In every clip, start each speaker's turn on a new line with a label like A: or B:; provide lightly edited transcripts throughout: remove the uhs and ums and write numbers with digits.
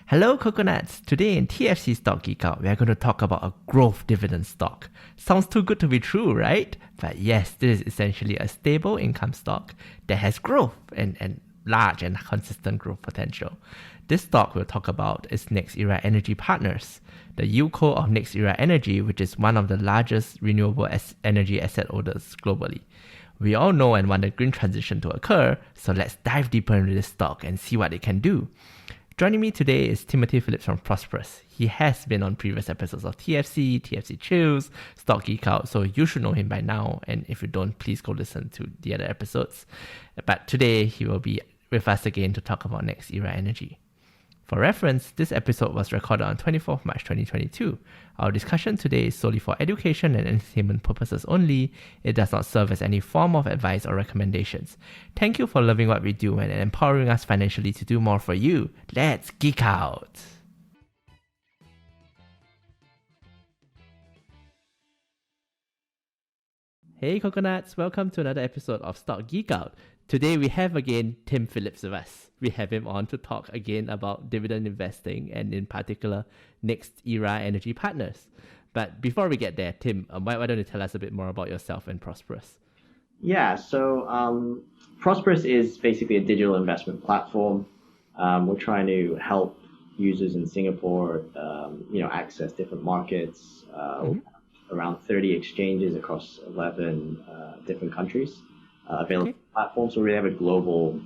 A: Hello, coconuts. Today in TFC Stock Geek Out, we are going to talk about a growth dividend stock. Sounds too good to be true, right? But yes, this is essentially a stable income stock that has growth and large and consistent growth potential. This stock we'll talk about is NextEra Energy Partners, the yieldco of NextEra Energy, which is one of the largest renewable energy asset owners globally. We all know and want the green transition to occur, so let's dive deeper into this stock and see what it can do. Joining me today is Timothy Phillips from ProsperUs. He has been on previous episodes of TFC Chills, Stock Geek Out, so you should know him by now. And if you don't, please go listen to the other episodes. But today, he will be with us again to talk about NextEra Energy. For reference, this episode was recorded on 24th March 2022. Our discussion today is solely for education and entertainment purposes only. It does not serve as any form of advice or recommendations. Thank you for loving what we do and empowering us financially to do more for you. Let's geek out! Hey coconuts, welcome to another episode of Stock Geek Out. Today we have again Tim Phillips with us. We have him on to talk again about dividend investing and in particular NextEra Energy Partners. But before we get there, Tim, why don't you tell us a bit more about yourself and ProsperUs?
B: Yeah, so ProsperUs is basically a digital investment platform. We're trying to help users in Singapore, access different markets. Around 30 exchanges across 11 different countries available platforms. So we have a global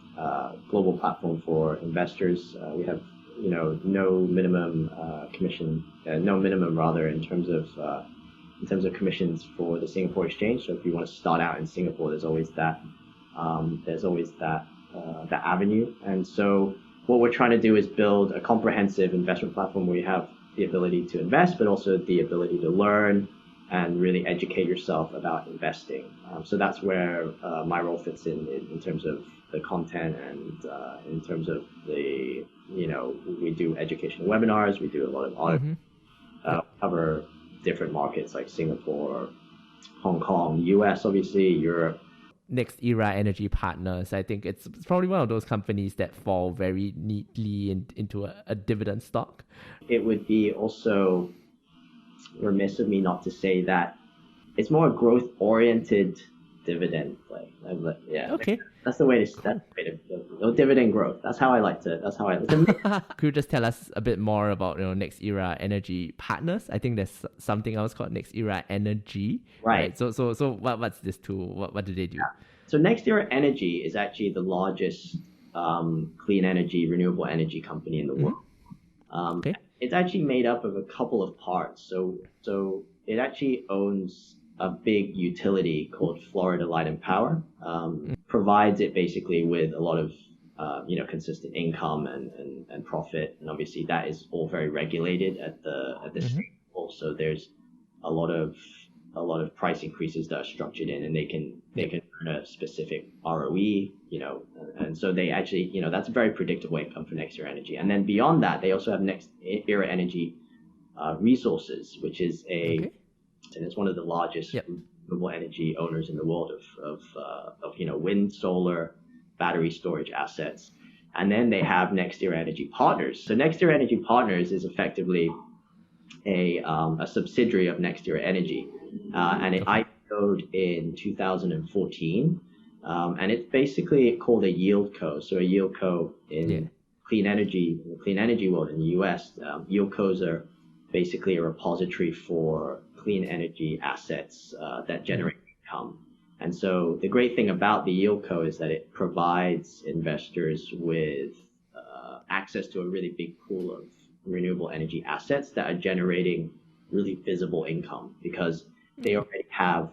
B: platform for investors. We have no minimum commission, no minimum rather in terms of commissions for the Singapore exchange. So if you want to start out in Singapore, there's always that avenue. And so what we're trying to do is build a comprehensive investment platform where you have the ability to invest, but also the ability to learn and really educate yourself about investing. So that's where my role fits in terms of the content and in terms of we do educational webinars, we do a lot of audit, cover different markets like Singapore, Hong Kong, US, obviously, Europe.
A: NextEra Energy Partners, I think it's probably one of those companies that fall very neatly into a dividend stock.
B: It would be also remiss of me not to say that it's more a growth-oriented dividend play.
A: Okay.
B: That's the way to dividend growth. That's how I like to.
A: Could you just tell us a bit more about NextEra Energy Partners? I think there's something else called NextEra Energy.
B: Right.
A: So what's this tool? What do they do?
B: Yeah. So NextEra Energy is actually the largest clean energy, renewable energy company in the world. Okay. It's actually made up of a couple of parts. So it actually owns a big utility called Florida Light and Power. Provides it basically with a lot of consistent income and profit, and obviously that is all very regulated at the state level. So there's a lot of price increases that are structured in, and they can earn a specific ROE, and so they actually, that's a very predictable income for NextEra Energy. And then beyond that, they also have NextEra Energy Resources, which is and it's one of the largest renewable energy owners in the world of wind, solar, battery storage assets. And then they have NextEra Energy Partners. So NextEra Energy Partners is effectively a subsidiary of NextEra Energy. And it IPO'd in 2014, and it's basically called a yieldco. So a yieldco in clean energy world in the US, yieldcos are basically a repository for clean energy assets that generate income. And so the great thing about the yieldco is that it provides investors with access to a really big pool of renewable energy assets that are generating really visible income, because they already have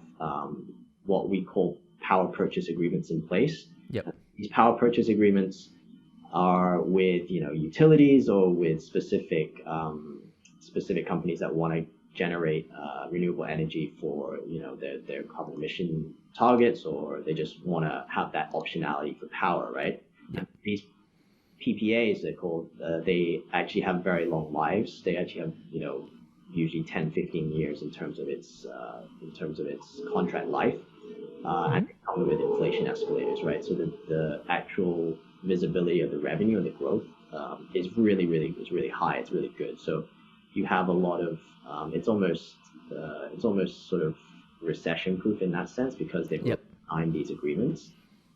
B: what we call power purchase agreements in place.
A: Yep.
B: These power purchase agreements are with utilities or with specific companies that want to generate renewable energy for their carbon emission targets, or they just want to have that optionality for power, right? Yep. These PPAs, they're called, they actually have very long lives. They actually have usually 10, 15 years in terms of its contract life, and they come with inflation escalators, right? So the actual visibility of the revenue and the growth really high. It's really good. So you have a lot of it's almost sort of recession proof in that sense because they've signed these agreements.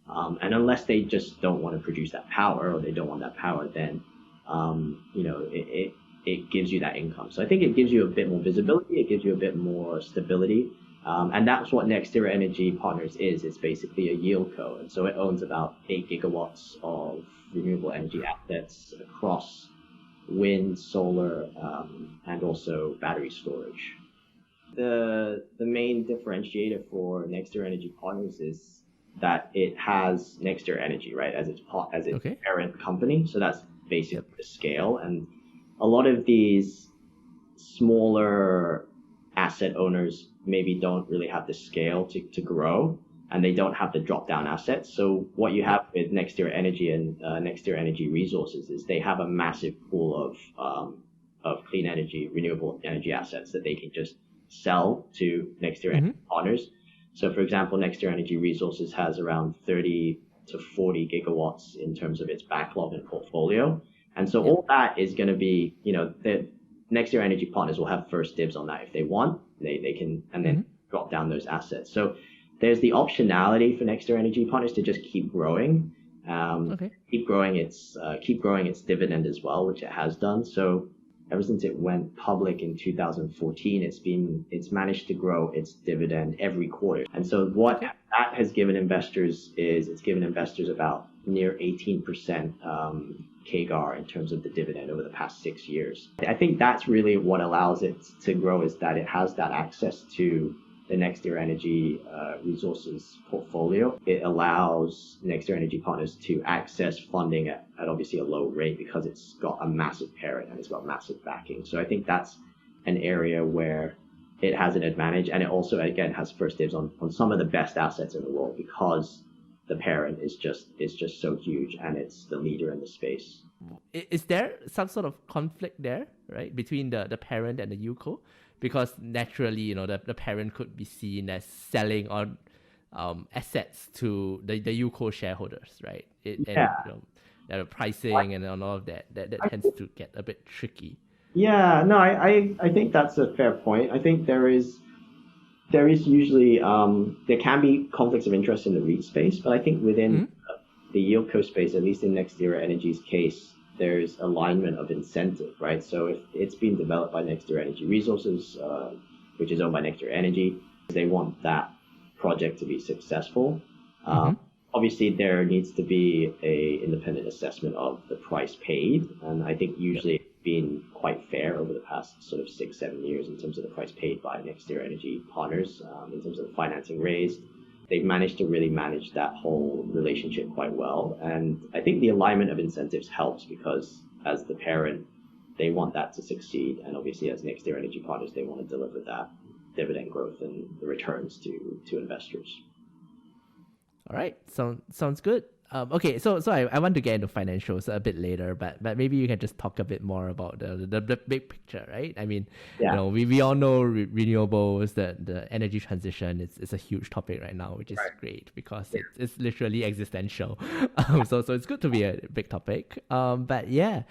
B: And unless they just don't want to produce that power or they don't want that power, then it gives you that income. So I think it gives you a bit more visibility. It gives you a bit more stability. And that's what NextEra Energy Partners is. It's basically a yieldco. And so it owns about 8 gigawatts of renewable energy assets across wind, solar, and also battery storage. The main differentiator for NextEra Energy Partners is that it has NextEra Energy, right, as its parent company. So that's basically the scale. And a lot of these smaller asset owners maybe don't really have the scale to grow, and they don't have the drop-down assets. So what you have with NextEra Energy and NextEra Energy Resources is they have a massive pool of clean energy, renewable energy assets that they can just sell to NextEra Energy Partners. So, for example, NextEra Energy Resources has around 30 to 40 gigawatts in terms of its backlog and portfolio. And so all that is going to be, the NextEra Energy Partners will have first dibs on that if they want. They can, and then drop down those assets. So there's the optionality for NextEra Energy Partners to just keep growing, keep growing its dividend as well, which it has done. So ever since it went public in 2014, it's managed to grow its dividend every quarter. And so what that has given investors is it's given investors about near 18% CAGR in terms of the dividend over the past 6 years. I think that's really what allows it to grow, is that it has that access to the NextEra Energy Resources portfolio. It allows NextEra Energy Partners to access funding at obviously a low rate because it's got a massive parent and it's got massive backing. So I think that's an area where it has an advantage, and it also, again, has first dibs on some of the best assets in the world because the parent is just so huge and it's the leader in the space.
A: Is there some sort of conflict there, right, between the parent and the yieldco? Because naturally, the parent could be seen as selling on assets to the yieldco shareholders, right? The pricing and all of that tends to get a bit tricky.
B: Yeah, no, I think that's a fair point. I think there is usually there can be conflicts of interest in the REIT space, but I think within the yieldco space, at least in NextEra Energy's case, there's alignment of incentive, right? So if it's been developed by NextEra Energy Resources, which is owned by NextEra Energy, they want that project to be successful. Obviously, there needs to be a independent assessment of the price paid, and I think usually it's been quite fair over the past sort of 6-7 years in terms of the price paid by NextEra Energy Partners, in terms of the financing raised. They've managed to really manage that whole relationship quite well, and I think the alignment of incentives helps because as the parent, they want that to succeed, and obviously as NextEra Energy Partners, they want to deliver that dividend growth and the returns to investors.
A: All right, sounds good. Okay, so I want to get into financials a bit later, but maybe you can just talk a bit more about the big picture, right? I mean, we all know renewables, the energy transition is a huge topic right now, which is great because it's literally existential. So it's good to be a big topic. But yeah.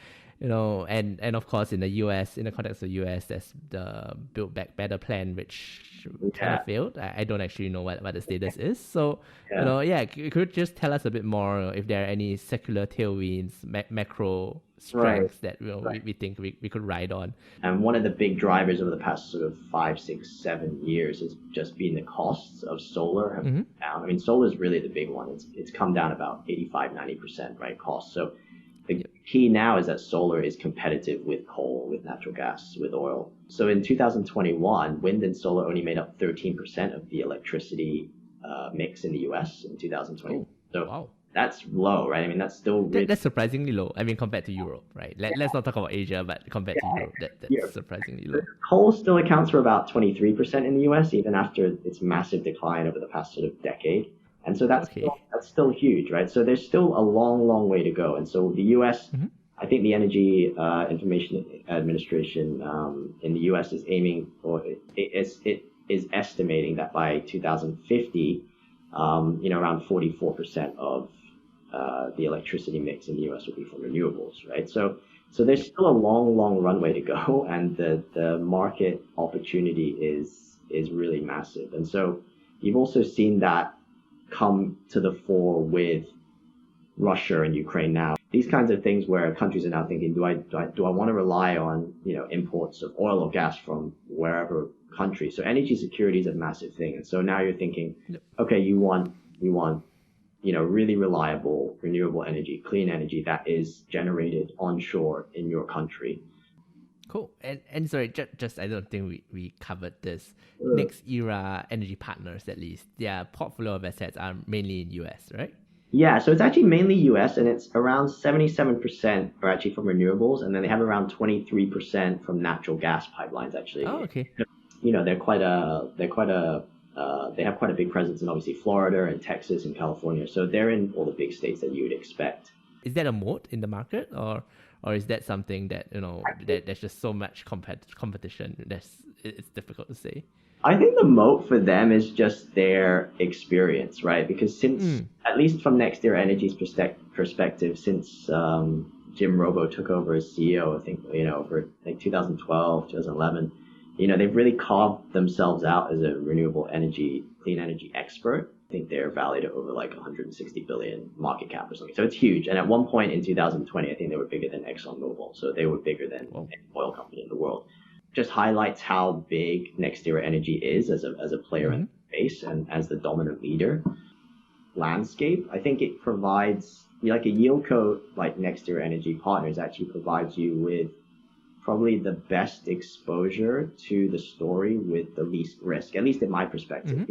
A: And of course in the US, in the context of the US, there's the Build Back Better plan, which kind of failed. I don't actually know what the status is. So, could you just tell us a bit more if there are any secular tailwinds, macro strengths that we think we could ride on?
B: And one of the big drivers over the past sort of 5, 6, 7 years has just been the costs of solar have come down. I mean, solar is really the big one. It's come down about 85-90%, right, cost. So the key now is that solar is competitive with coal, with natural gas, with oil. So in 2021, wind and solar only made up 13% of the electricity mix in the US in 2020. That's low, right? I mean, that's still really...
A: That's surprisingly low. I mean, compared to Europe, right? Let's not talk about Asia, but compared to Europe, that's surprisingly low.
B: Coal still accounts for about 23% in the US, even after its massive decline over the past sort of decade. And so that's still huge, right? So there's still a long way to go. And so the US, I think the Energy Information Administration in the US is aiming for, it is estimating that by 2050, around 44% of the electricity mix in the US will be from renewables, right? So there's still a long runway to go, and the market opportunity is really massive. And so you've also seen that come to the fore with Russia and Ukraine now. These kinds of things where countries are now thinking, do I want to rely on, imports of oil or gas from wherever country? So energy security is a massive thing. And so now you're thinking, okay, you want really reliable, renewable energy, clean energy that is generated onshore in your country.
A: Cool. And sorry, just I don't think we covered this. NextEra Energy Partners, at least, their portfolio of assets are mainly in US, right?
B: Yeah, so it's actually mainly US, and it's around 77% are actually from renewables, and then they have around 23% from natural gas pipelines, actually.
A: Oh, okay.
B: They have quite a big presence in obviously Florida and Texas and California. So they're in all the big states that you would expect.
A: Is that a moat in the market, or is that something that that there's just so much competition it's difficult to say?
B: I think the moat for them is just their experience, right? Because since, at least from NextEra Energy's perspective, since Jim Robo took over as CEO, I think, over like 2012, 2011, they've really carved themselves out as a renewable energy, clean energy expert. I think they're valued at over like 160 billion market cap or something. So it's huge. And at one point in 2020, I think they were bigger than ExxonMobil. So they were bigger than any oil company in the world. Just highlights how big NextEra Energy is as a player in the space and as the dominant leader landscape. I think it provides, like a yieldco like NextEra Energy Partners actually provides you with probably the best exposure to the story with the least risk, at least in my perspective.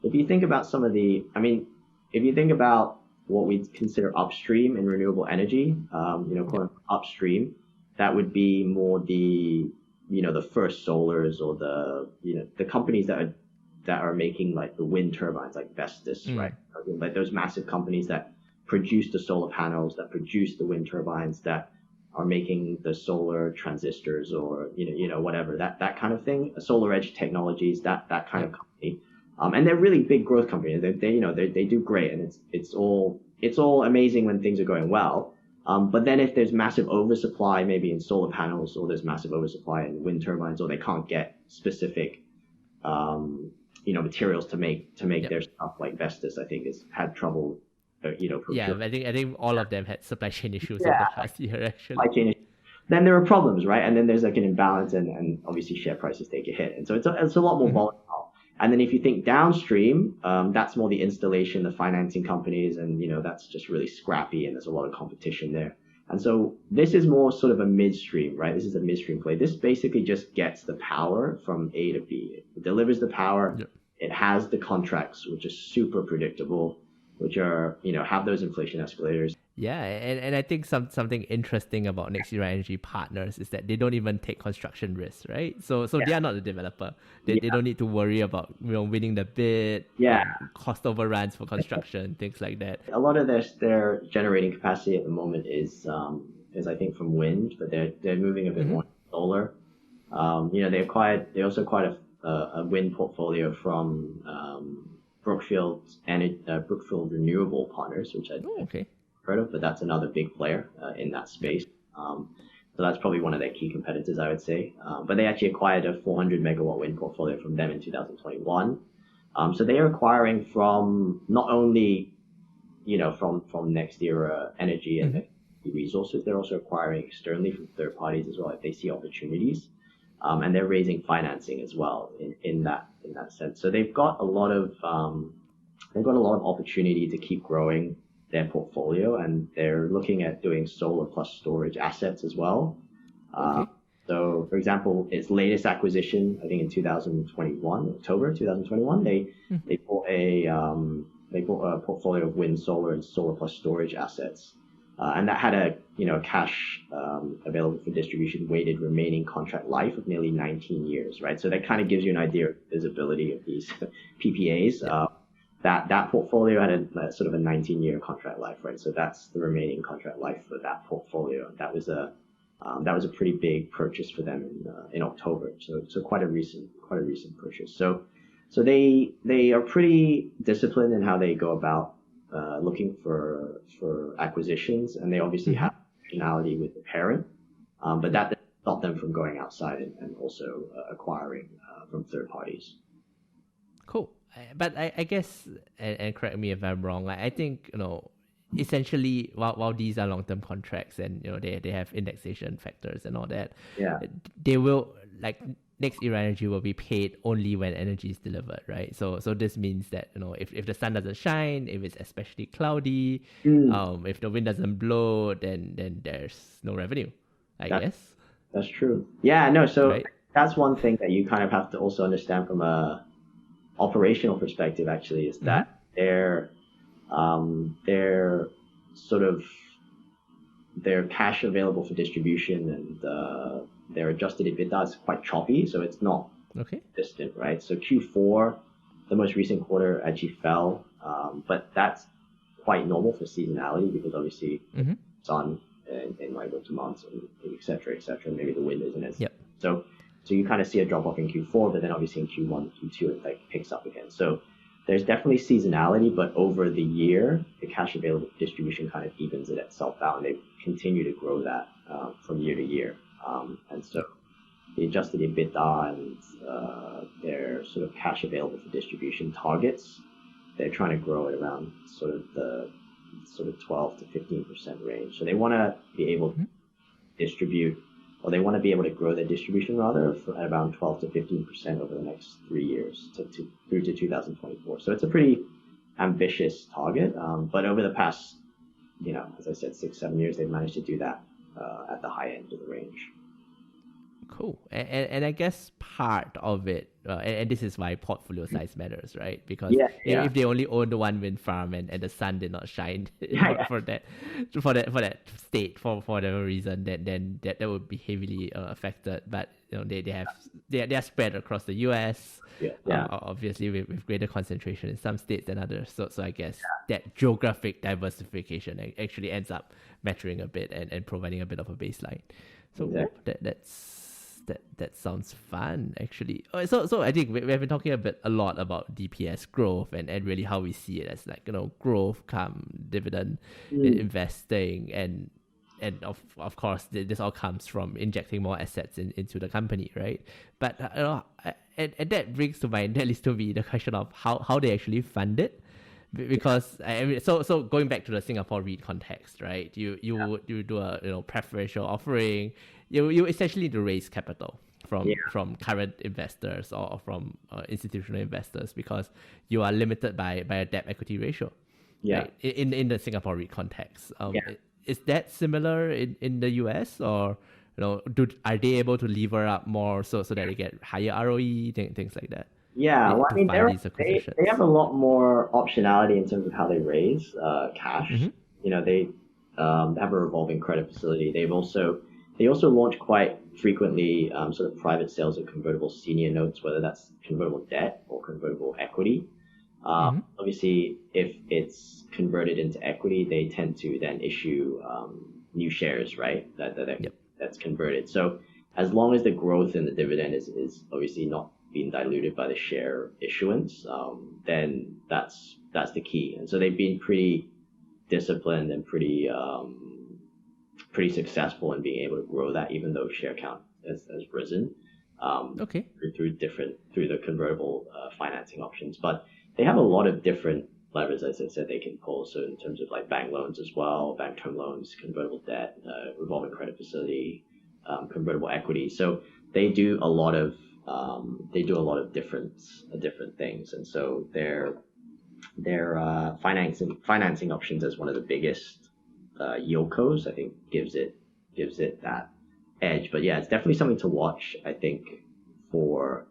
B: If you think about if you think about what we consider upstream in renewable energy, upstream, that would be more the first solars or the companies that are making like the wind turbines, like Vestas, right? Like those massive companies that produce the solar panels, that produce the wind turbines, that are making the solar transistors or whatever, that kind of thing. Solar Edge Technologies, that kind of company, and they're really big growth companies. They do great, and it's all amazing when things are going well. But then if there's massive oversupply, maybe in solar panels, or there's massive oversupply in wind turbines, or they can't get specific, materials to make their stuff, like Vestas, I think, has had trouble,
A: Yeah, I think all of them had supply chain issues in the past year, actually.
B: Supply chain issues. Then there are problems, right? And then there's like an imbalance, and obviously share prices take a hit, and so it's a lot more volatile. And then if you think downstream, that's more the installation, the financing companies, and that's just really scrappy, and there's a lot of competition there. And so this is more sort of a midstream, right? This is a midstream play. This basically just gets the power from A to B. It delivers the power. Yep. It has the contracts, which is super predictable, which are, have those inflation escalators.
A: Yeah, and I think something interesting about NextEra Energy Partners is that they don't even take construction risks, right? So they are not the developer. They don't need to worry about winning the bid, cost overruns for construction, things like that.
B: A lot of their generating capacity at the moment is I think from wind, but they're moving a bit more to solar. They also acquired a wind portfolio from Brookfield Renewable Partners, which I heard of, but that's another big player in that space. So that's probably one of their key competitors, I would say. But they actually acquired a 400 megawatt wind portfolio from them in 2021. So they are acquiring from not only, from NextEra Energy and resources, they're also acquiring externally from third parties as well if they see opportunities. And they're raising financing as well in that sense. So they've got a lot of opportunity to keep growing their portfolio, and they're looking at doing solar plus storage assets as well. So, for example, its latest acquisition, I think in October 2021, they bought a portfolio of wind, solar, and solar plus storage assets, and that had a cash available for distribution weighted remaining contract life of nearly 19 years, right? So that kind of gives you an idea of the visibility of these PPAs. That portfolio had a sort of a 19-year contract life, right? So that's the remaining contract life for that portfolio. That was a pretty big purchase for them in October. So quite a recent purchase. So they are pretty disciplined in how they go about looking for acquisitions, and they obviously have functionality with the parent, but that doesn't stop them from going outside and also acquiring from third parties.
A: Cool. But I guess, and correct me if I'm wrong, I think, essentially while these are long-term contracts and, they have indexation factors and all that, they will, like, NextEra Energy will be paid only when energy is delivered, right? So this means that, if the sun doesn't shine, if it's especially cloudy, if the wind doesn't blow, then there's no revenue, I guess.
B: That's true. Yeah, no, so that's one thing that you kind of have to also understand from a operational perspective, actually, is that their sort of their cash available for distribution and their adjusted EBITDA is quite choppy, so it's not consistent, right? So Q4, the most recent quarter, actually fell, but that's quite normal for seasonality because obviously sun in like winter months and et cetera, maybe the wind isn't as so you kind of see a drop off in Q4, but then obviously in Q1, Q2 it like picks up again. So there's definitely seasonality, but over the year, the cash available for distribution kind of evens it itself out, and they continue to grow that from year to year. And so the adjusted EBITDA and their sort of cash available for distribution targets, they're trying to grow it around sort of the 12 to 15% range. So they want to be able to distribute, or they want to be able to grow their distribution rather at around 12 to 15% over the next 3 years through to 2024. So it's a pretty ambitious target. But over the past, as I said, 6-7 years, they've managed to do that at the high end of the range.
A: Cool. And I guess part of it, and this is why portfolio size matters, right? Because if they only own the one wind farm and the sun did not shine for that state for whatever reason, then that would be heavily affected. But they are spread across the US, obviously with greater concentration in some states than others. So I guess that geographic diversification actually ends up mattering a bit and providing a bit of a baseline. So that sounds fun, actually. So I think we have been talking a lot about DPS growth and really how we see it as like, growth come dividend investing and of course this all comes from injecting more assets into the company, right? But and that brings to mind, at least to me, the question of how they actually fund it. Because so going back to the Singapore REIT context, right? You do a preferential offering. You essentially need to raise capital from current investors or from institutional investors because you are limited by a debt equity ratio. Right? In the Singapore REIT context, is that similar in the US, or are they able to lever up more so that they get higher ROE, things like that?
B: Yeah, well, I mean, they have a lot more optionality in terms of how they raise cash. They have a revolving credit facility. They also launch quite frequently sort of private sales of convertible senior notes, whether that's convertible debt or convertible equity. Obviously, if it's converted into equity, they tend to then issue new shares, right? That's converted. So as long as the growth in the dividend is obviously not being diluted by the share issuance, then that's the key. And so they've been pretty disciplined and pretty successful in being able to grow that, even though share count has risen through the convertible financing options. But they have a lot of different levers, as I said, they can pull. So in terms of like bank loans as well, bank term loans, convertible debt, revolving credit facility, convertible equity. So they do a lot of different things, and so their financing options as one of the biggest yieldcos, I think, gives it that edge. But yeah, it's definitely something to watch, I think, for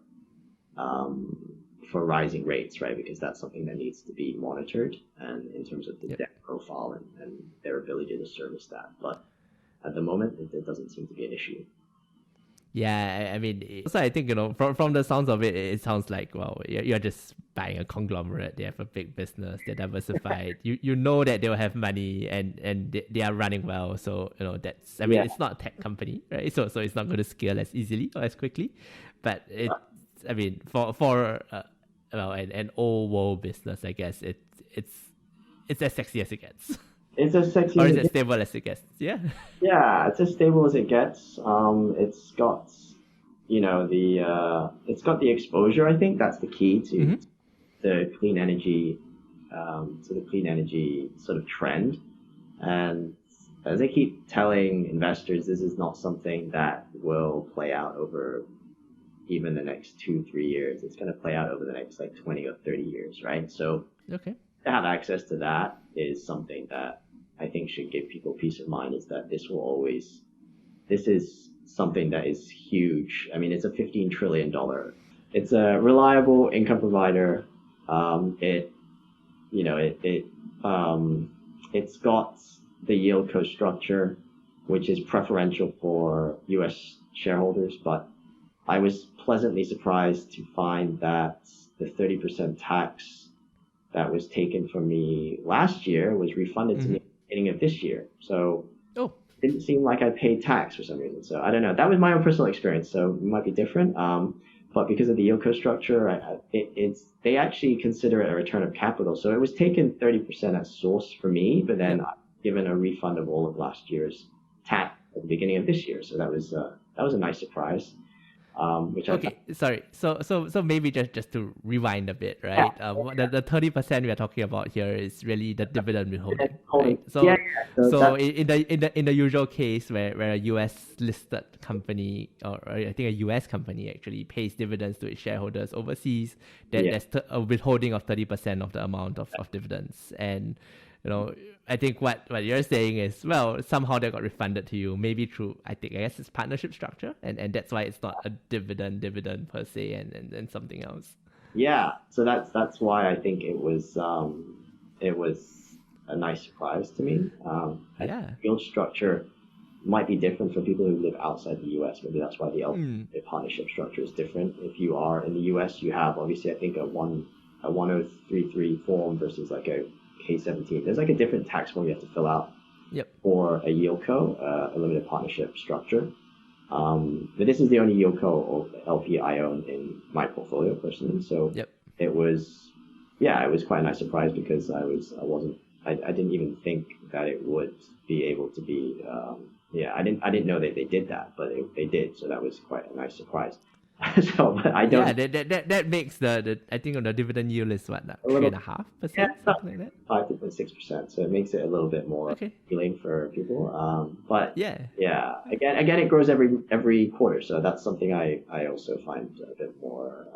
B: rising rates, right? Because that's something that needs to be monitored, and in terms of the debt profile and their ability to service that. But at the moment, it doesn't seem to be an issue.
A: Yeah, I mean, so I think, from the sounds of it, it sounds like, well, you're just buying a conglomerate. They have a big business. They're diversified. you know that they'll have money and they are running well. So, that's, I mean, it's not a tech company, right? So it's not going to scale as easily or as quickly. But it's, I mean, for an old world business, I guess it's it's as sexy as it gets.
B: It's as sexy
A: Or
B: as
A: is
B: it
A: it
B: gets.
A: stable as it gets? Yeah.
B: Yeah, it's as stable as it gets. It's got, it's got the exposure. I think that's the key to
A: Mm-hmm.
B: the clean energy, sort of trend. And as I keep telling investors, this is not something that will play out over even the next 2-3 years. It's going to play out over the next like 20 or 30 years, right? So
A: Okay.
B: to have access to that is something that I think should give people peace of mind, is that this is something that is huge. I mean, it's a $15 trillion. It's a reliable income provider. It, you know, it's got the yieldco structure, which is preferential for U.S. shareholders, but I was pleasantly surprised to find that the 30% tax that was taken from me last year was refunded to me at the beginning of this year. So
A: Oh.
B: it didn't seem like I paid tax for some reason. So I don't know. That was my own personal experience, so it might be different. But because of the yieldco structure, they actually consider it a return of capital. So it was taken 30% as source for me, but then I've given a refund of all of last year's tax at the beginning of this year. So that was a nice surprise.
A: Sorry. So maybe just to rewind a bit, right? The 30% we are talking about here is really the dividend withholding, right? So in the usual case where a US listed company, or I think a US company actually pays dividends to its shareholders overseas, there's a withholding of 30% of the amount of dividends. And I think what you're saying is, well, somehow they got refunded to you, maybe through, I guess it's partnership structure, and that's why it's not a dividend per se, and something else.
B: Yeah, so that's why I think it was a nice surprise to me. Field structure might be different for people who live outside the U.S. Maybe that's why the LP partnership structure is different. If you are in the U.S., you have obviously I think a 1033 form versus like a K17. There's like a different tax form you have to fill out for a yieldco, a limited partnership structure. But this is the only yieldco or LP I own in my portfolio personally. So it was quite a nice surprise because I didn't even think that it would be able to be. I didn't know that they did that, but they did. So that was quite a nice surprise. So, but I don't.
A: Yeah, that makes the I think the dividend yield is what, 3.5%, something like that.
B: 5.6%. So it makes it a little bit more appealing for people. But again, it grows every quarter. So that's something I also find a bit more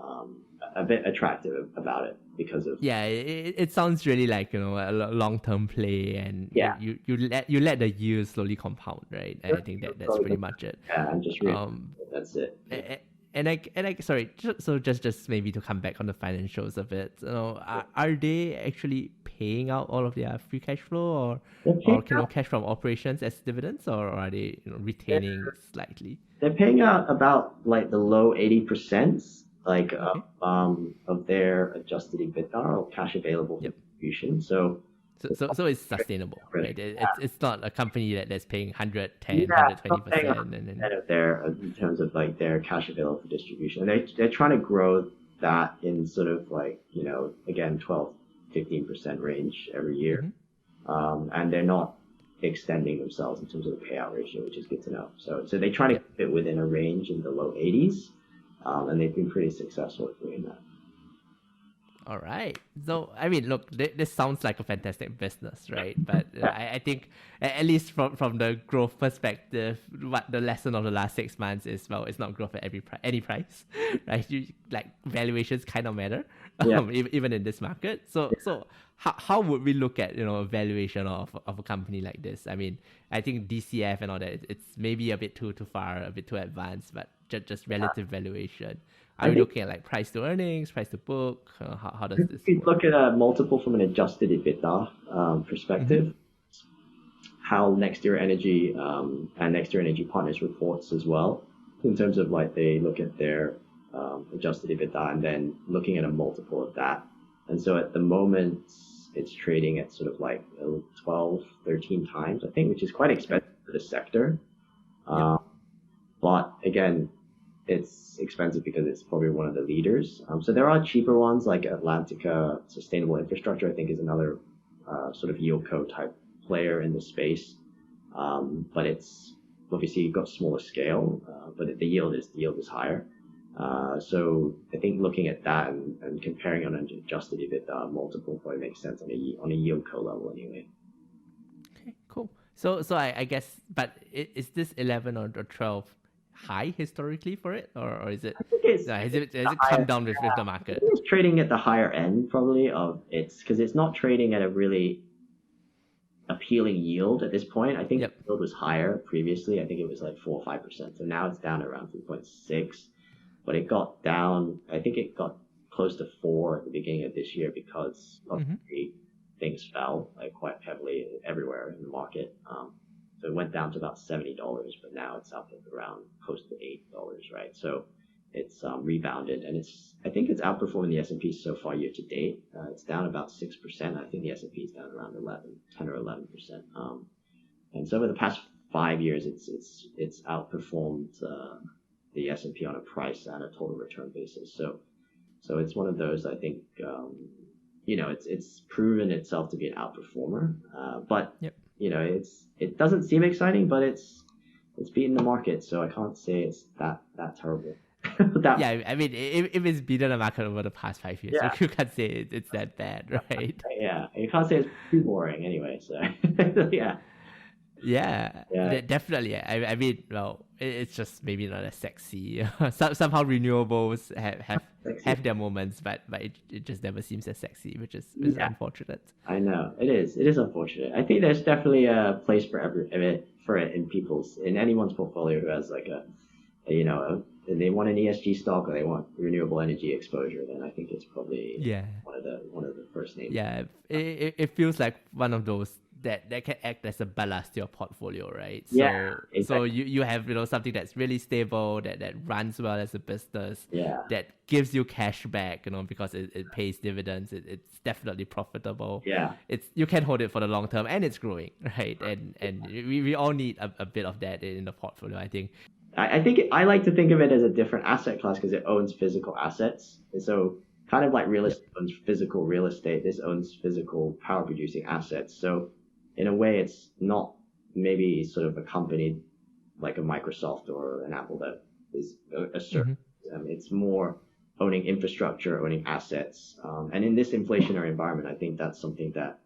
B: a bit attractive about it because of
A: it sounds really like a long-term play, and you let the yield slowly compound, right? And I think that's pretty much it.
B: Yeah, and just that's it.
A: And I sorry, just maybe to come back on the financials a bit, are they actually paying out all of their free cash flow, or cash from operations as dividends, or are they retaining slightly?
B: They're paying out about like the low 80%, like of their adjusted EBITDA or cash available for distribution. So
A: it's sustainable, right? It's not a company that's paying 110, 120%, and
B: in terms of like their cash available for distribution. And they're trying to grow that in sort of like, again, 12-15% range every year. And they're not extending themselves in terms of the payout ratio, which is good to know. So they try to keep it within a range in the low 80s, and they've been pretty successful at doing that.
A: All right. So, I mean, look, this sounds like a fantastic business, right? But I think, at least from the growth perspective, what the lesson of the last 6 months is, well, it's not growth at any price, right? Valuations kind of matter, even in this market. So how would we look at, a valuation of a company like this? I mean, I think DCF and all that, it's maybe a bit too far, a bit too advanced, but just relative valuation. Are we looking at like price to earnings, price to book? How does this work?
B: Look at a multiple from an adjusted EBITDA perspective. How NextEra Energy and NextEra Energy Partners reports as well, in terms of like they look at their adjusted EBITDA and then looking at a multiple of that. And so at the moment, it's trading at sort of like 12, 13 times, I think, which is quite expensive for the sector. But again, it's expensive because it's probably one of the leaders. So there are cheaper ones like Atlantica Sustainable Infrastructure, I think, is another sort of yieldco type player in the space, but it's obviously got smaller scale, but the yield is higher. So I think looking at that and comparing on an adjusted EBITDA multiple probably makes sense on a yieldco level anyway.
A: Okay, cool. So I guess, but is this 11 or 12 high historically for it, or is it?
B: I think
A: has it come down with the market?
B: It's trading at the higher end probably of its, because it's not trading at a really appealing yield at this point. I think the yield was higher previously. I think it was like 4 or 5%. So now it's down around 3.6, but it got down. I think it got close to 4 at the beginning of this year because obviously things fell like quite heavily everywhere in the market. So it went down to about $70, but now it's up at around close to $8, right? So it's rebounded, and I think it's outperforming the S&P so far year to date. It's down about 6%. I think the S&P is down around 10 or 11%. And so over the past 5 years, it's outperformed the S&P on a price and a total return basis. So it's one of those, I think, it's proven itself to be an outperformer. But it doesn't seem exciting, but it's beaten the market, so I can't say it's that terrible.
A: I mean, if it's beaten the market over the past 5 years, you can't say it's that bad, right?
B: Yeah, you can't say it's too boring anyway. So
A: definitely. I mean, well, it's just maybe not as sexy. Somehow renewables have their moments, but it just never seems as sexy, which is unfortunate.
B: I know it is unfortunate. I think there's definitely a place for it in anyone's portfolio who has like and they want an ESG stock or they want renewable energy exposure, then I think it's probably one of the first names.
A: Yeah, it feels like one of those that can act as a ballast to your portfolio, right? So, exactly. So you have something that's really stable, that runs well as a business, that gives you cash back, because it pays dividends. It's definitely profitable.
B: Yeah,
A: you can hold it for the long term, and it's growing, right? And we all need a bit of that in the portfolio, I think.
B: I think I like to think of it as a different asset class because it owns physical assets. And so kind of like real estate owns physical real estate, this owns physical power producing assets. So in a way, it's not maybe sort of a company like a Microsoft or an Apple that is a certain. It's more owning infrastructure, owning assets. And in this inflationary environment, I think that's something that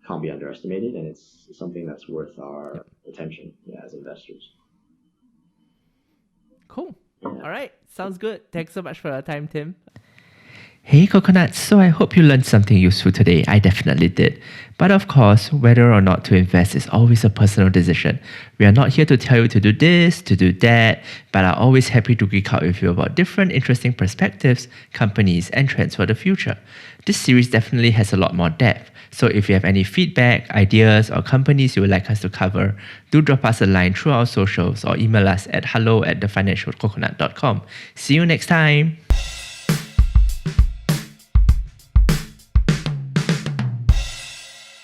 B: can't be underestimated. And it's something that's worth our attention as investors.
A: Cool. All right. Sounds good. Thanks so much for your time, Tim.
C: Hey Coconuts, so I hope you learned something useful today. I definitely did. But of course, whether or not to invest is always a personal decision. We are not here to tell you to do this, to do that, but are always happy to geek out with you about different interesting perspectives, companies, and trends for the future. This series definitely has a lot more depth. So if you have any feedback, ideas, or companies you would like us to cover, do drop us a line through our socials or email us at hello@thefinancialcoconut.com. See you next time.